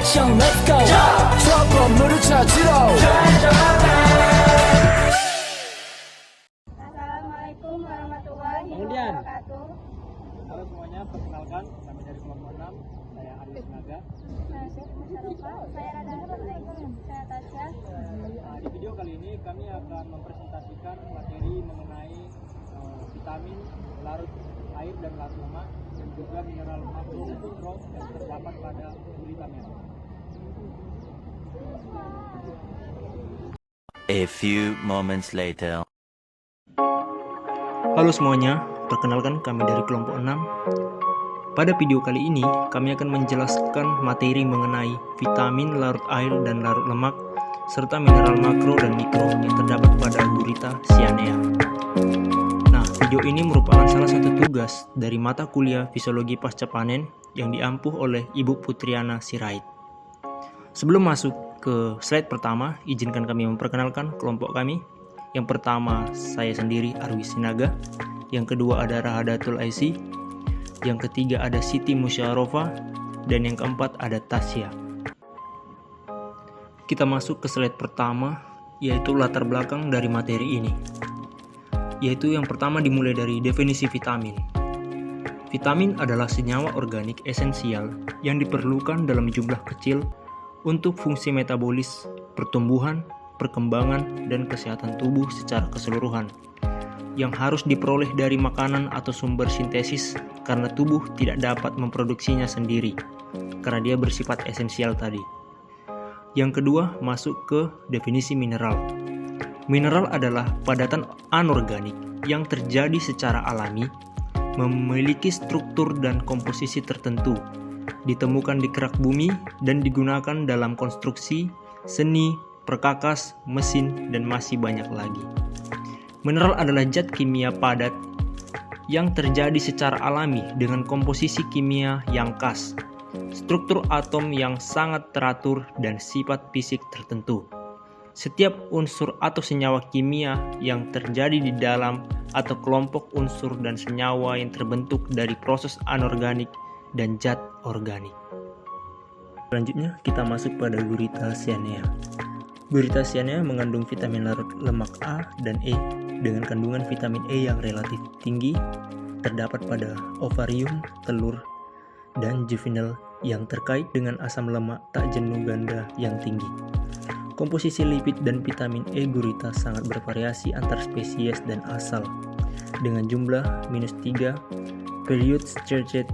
action let's go 저 건물을 찾으러 Assalamualaikum warahmatullahi Kemudian. wabarakatuh. Halo semuanya, perkenalkan kami dari kelompok 6. Saya Arif Naga. Saya Radha, saya Tasya. Di video kali ini kami akan mempresentasikan materi mengenai vitamin, larut air dan larut lemak, dan juga mineral makro mikro yang terdapat pada gurita merah. A few moments later. Halo semuanya, perkenalkan kami dari kelompok 6. Pada video kali ini, kami akan menjelaskan materi mengenai vitamin, larut air, dan larut lemak, serta mineral makro dan mikro yang terdapat pada gurita cyanea. Nah, video ini merupakan salah satu tugas dari mata kuliah Fisiologi Pasca Panen yang diampuh oleh Ibu Putriana Sirait. Sebelum masuk ke slide pertama, izinkan kami memperkenalkan kelompok kami. Yang pertama, saya sendiri Arwi Sinaga. Yang kedua ada Rahadatul Aisy. Yang ketiga ada Siti Musyarofa. Dan yang keempat ada Tasya. Kita masuk ke slide pertama, yaitu latar belakang dari materi ini. Yaitu yang pertama dimulai dari definisi vitamin. Vitamin adalah senyawa organik esensial yang diperlukan dalam jumlah kecil untuk fungsi metabolis, pertumbuhan, perkembangan, dan kesehatan tubuh secara keseluruhan, yang harus diperoleh dari makanan atau sumber sintesis karena tubuh tidak dapat memproduksinya sendiri, karena dia bersifat esensial tadi. Yang kedua, masuk ke definisi mineral. Mineral adalah padatan anorganik yang terjadi secara alami, memiliki struktur dan komposisi tertentu, ditemukan di kerak bumi, dan digunakan dalam konstruksi, seni, perkakas, mesin, dan masih banyak lagi. Mineral adalah zat kimia padat yang terjadi secara alami dengan komposisi kimia yang khas, struktur atom yang sangat teratur, dan sifat fisik tertentu. Setiap unsur atau senyawa kimia yang terjadi di dalam atau kelompok unsur dan senyawa yang terbentuk dari proses anorganik dan zat organik. Selanjutnya kita masuk pada gurita cyanea. Gurita cyanea mengandung vitamin larut lemak A dan E dengan kandungan vitamin E yang relatif tinggi, terdapat pada ovarium, telur, dan juvenil yang terkait dengan asam lemak tak jenuh ganda yang tinggi. Komposisi lipid dan vitamin E gurita sangat bervariasi antar spesies dan asal, dengan jumlah -3, period charged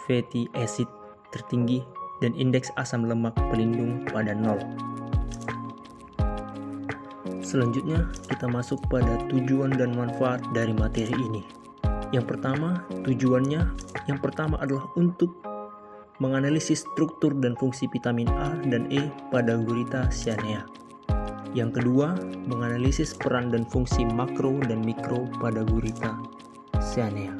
fatty acid tertinggi, dan indeks asam lemak pelindung pada 0. Selanjutnya, kita masuk pada tujuan dan manfaat dari materi ini. Yang pertama adalah untuk menganalisis struktur dan fungsi vitamin A dan E pada gurita cyanea. Yang kedua, menganalisis peran dan fungsi makro dan mikro pada gurita cyanea.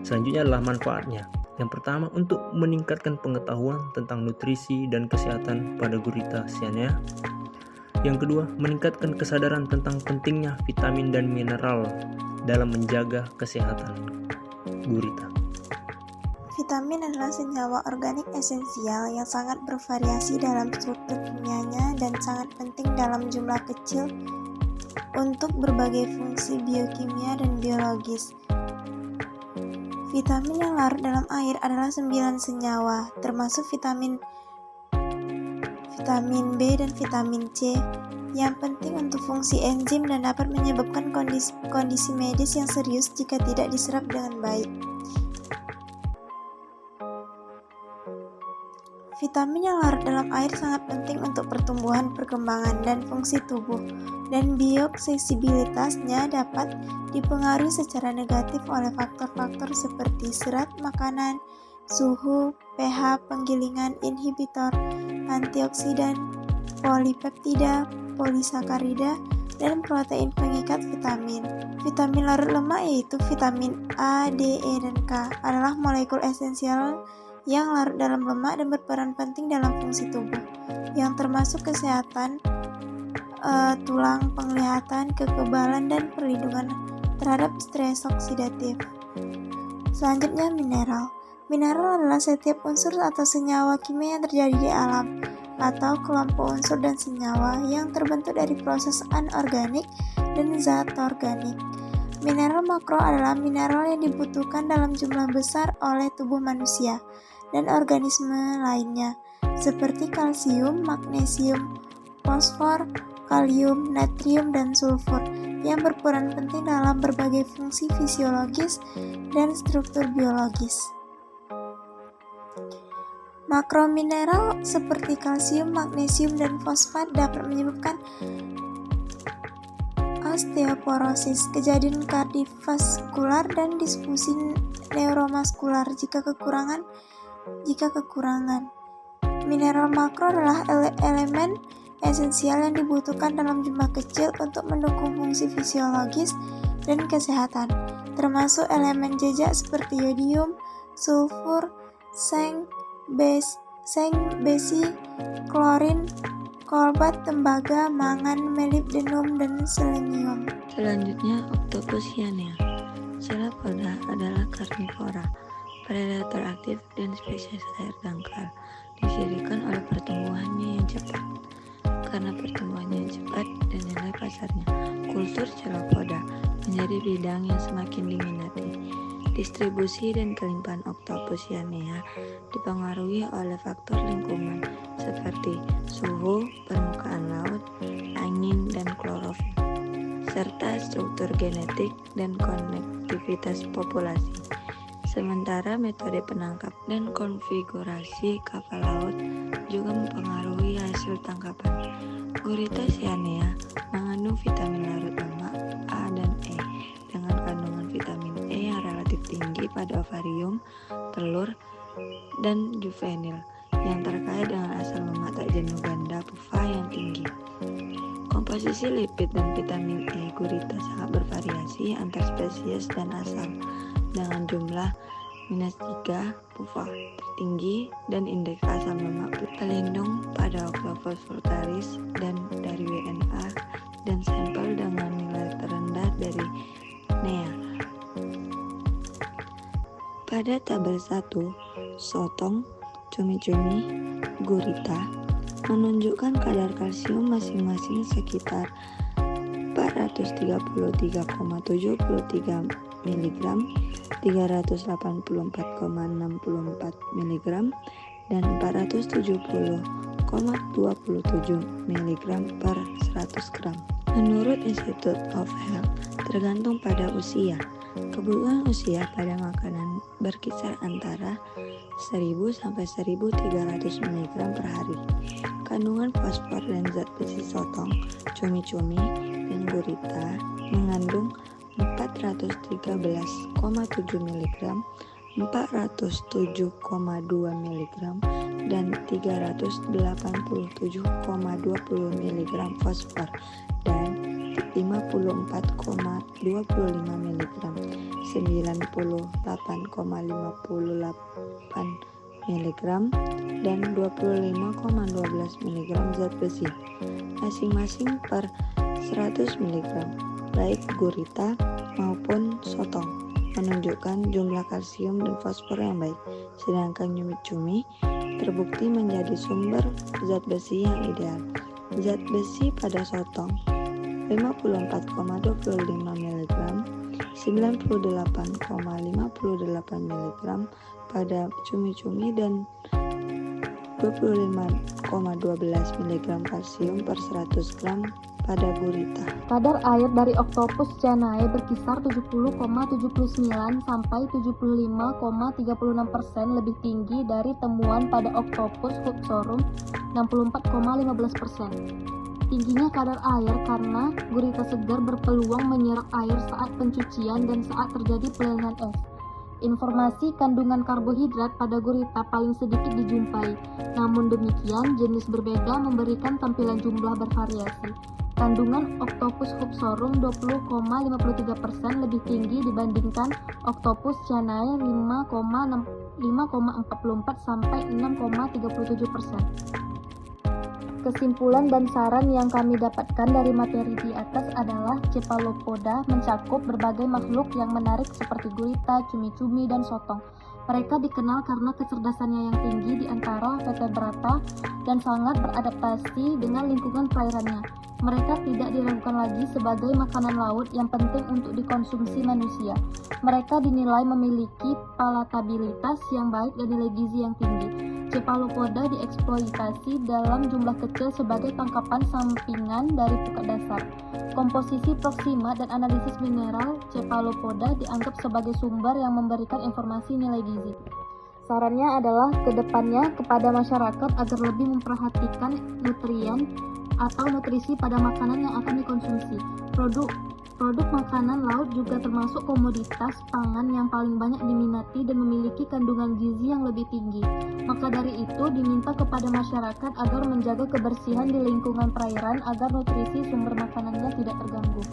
Selanjutnya adalah manfaatnya. Yang pertama, untuk meningkatkan pengetahuan tentang nutrisi dan kesehatan pada gurita cyanea. Yang kedua, meningkatkan kesadaran tentang pentingnya vitamin dan mineral dalam menjaga kesehatan gurita. Vitamin adalah senyawa organik esensial yang sangat bervariasi dalam struktur kimianya dan sangat penting dalam jumlah kecil untuk berbagai fungsi biokimia dan biologis. Vitamin yang larut dalam air adalah 9 senyawa, termasuk vitamin B dan vitamin C, yang penting untuk fungsi enzim dan dapat menyebabkan kondisi medis yang serius jika tidak diserap dengan baik. Vitamin yang larut dalam air sangat penting untuk pertumbuhan, perkembangan, dan fungsi tubuh, dan bioaksesibilitasnya dapat dipengaruhi secara negatif oleh faktor-faktor seperti serat makanan, suhu, pH, penggilingan, inhibitor, antioksidan, polipeptida, polisakarida, dan protein pengikat vitamin. Vitamin larut lemak yaitu vitamin A, D, E, dan K adalah molekul esensial yang larut dalam lemak dan berperan penting dalam fungsi tubuh, yang termasuk kesehatan tulang, penglihatan, kekebalan, dan perlindungan terhadap stres oksidatif. Selanjutnya, mineral. Mineral adalah setiap unsur atau senyawa kimia yang terjadi di alam atau kelompok unsur dan senyawa yang terbentuk dari proses anorganik dan zat organik. Mineral makro adalah mineral yang dibutuhkan dalam jumlah besar oleh tubuh manusia dan organisme lainnya, seperti kalsium, magnesium, fosfor, kalium, natrium, dan sulfur, yang berperan penting dalam berbagai fungsi fisiologis dan struktur biologis. Makromineral seperti kalsium, magnesium, dan fosfat dapat menyebabkan osteoporosis, kejadian kardiovaskular, dan disfungsi neuromuskular jika kekurangan. Mineral makro adalah elemen esensial yang dibutuhkan dalam jumlah kecil untuk mendukung fungsi fisiologis dan kesehatan, termasuk elemen jejak seperti yodium, sulfur, seng, besi, klorin, kobalt, tembaga, mangan, molibdenum, dan selenium. Selanjutnya, Octopusyanea. Cephalopoda adalah karnivora, predator aktif dan spesies air dangkal, dicirikan oleh pertumbuhannya yang cepat. Karena pertumbuhannya yang cepat dan nilai pasarnya, kultur cephalopoda menjadi bidang yang semakin diminati. Distribusi dan kelimpahan Octopusyanea dipengaruhi oleh faktor lingkungan seperti suhu, permukaan laut, angin, dan klorofil, serta struktur genetik dan konektivitas populasi. Sementara metode penangkap dan konfigurasi kapal laut juga mempengaruhi hasil tangkapan. Gurita cyanea mengandung vitamin larut lemak A dan E dengan kandungan vitamin E yang relatif tinggi pada ovarium, telur, dan juvenil yang terkait dengan asam lemak tak jenuh ganda pupa yang tinggi. Komposisi lipid dan vitamin E gurita sangat bervariasi antar spesies dan asal, dengan jumlah -3 pupa tertinggi dan indeks asam lemak pelindung pada Octopus frutaris dan dari WNA, dan sampel dengan nilai terendah dari NEA. Pada tabel 1, sotong, cumi-cumi, gurita menunjukkan kadar kalsium masing-masing sekitar 433,73 mg, 384,64 mg, dan 470,27 mg per 100 gram. Menurut Institute of Health, tergantung pada usia. Kebutuhan usia pada makanan berkisar antara 1000 sampai 1300 mg per hari. Kandungan fosfor dan zat besi sotong, cumi-cumi, dan gurita mengandung 413,7 mg, 407,2 mg, dan 387,20 mg fosfor dan 54,25 mg, 98,58 mg, dan 25,12 mg zat besi masing-masing per 100 mg, baik gurita maupun sotong, menunjukkan jumlah kalsium dan fosfor yang baik, sedangkan cumi-cumi terbukti menjadi sumber zat besi yang ideal. Zat besi pada sotong 54,25 mg, 98,58 mg pada cumi-cumi, dan 25,12 mg kalsium per 100 gram pada gurita. Kadar air dari Octopusyanea berkisar 70,79 sampai 75,36% lebih tinggi dari temuan pada Octopus hupsorum 64,15%. Tingginya kadar air karena gurita segar berpeluang menyerap air saat pencucian dan saat terjadi pelelehan es. Informasi kandungan karbohidrat pada gurita paling sedikit dijumpai, namun demikian jenis berbeda memberikan tampilan jumlah bervariasi. Kandungan Octopus hupsorum 20,53% lebih tinggi dibandingkan Octopusyanea 5,44 sampai 6,37%. Kesimpulan dan saran yang kami dapatkan dari materi di atas adalah cephalopoda mencakup berbagai makhluk yang menarik seperti gurita, cumi-cumi, dan sotong. Mereka dikenal karena kecerdasannya yang tinggi di antara vertebrata dan sangat beradaptasi dengan lingkungan perairannya. Mereka tidak diragukan lagi sebagai makanan laut yang penting untuk dikonsumsi manusia. Mereka dinilai memiliki palatabilitas yang baik dan nilai gizi yang tinggi. Cephalopoda dieksploitasi dalam jumlah kecil sebagai tangkapan sampingan dari pukat dasar. Komposisi Proxima dan analisis mineral Cephalopoda dianggap sebagai sumber yang memberikan informasi nilai gizi. Sarannya adalah ke depannya kepada masyarakat agar lebih memperhatikan nutrien atau nutrisi pada makanan yang akan dikonsumsi. Produk makanan laut juga termasuk komoditas pangan yang paling banyak diminati dan memiliki kandungan gizi yang lebih tinggi. Maka dari itu diminta kepada masyarakat agar menjaga kebersihan di lingkungan perairan agar nutrisi sumber makanannya tidak terganggu.